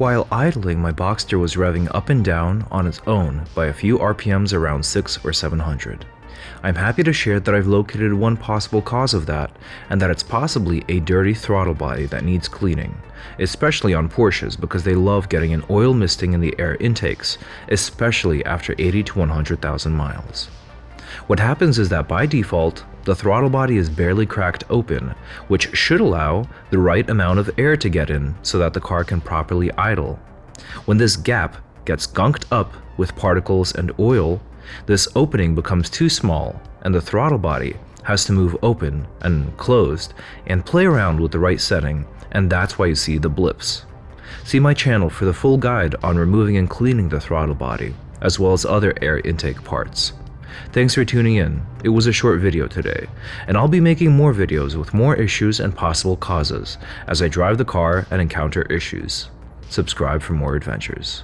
While idling, my Boxster was revving up and down on its own by a few RPMs around 600 or 700. I'm happy to share that I've located one possible cause of that, and that it's possibly a dirty throttle body that needs cleaning, especially on Porsches because they love getting an oil misting in the air intakes, especially after 80 to 100,000 miles. What happens is that by default, the throttle body is barely cracked open, which should allow the right amount of air to get in so that the car can properly idle. When this gap gets gunked up with particles and oil, this opening becomes too small and the throttle body has to move open and closed and play around with the right setting, and that's why you see the blips. See my channel for the full guide on removing and cleaning the throttle body, as well as other air intake parts. Thanks for tuning in. It was a short video today, and I'll be making more videos with more issues and possible causes as I drive the car and encounter issues. Subscribe for more adventures.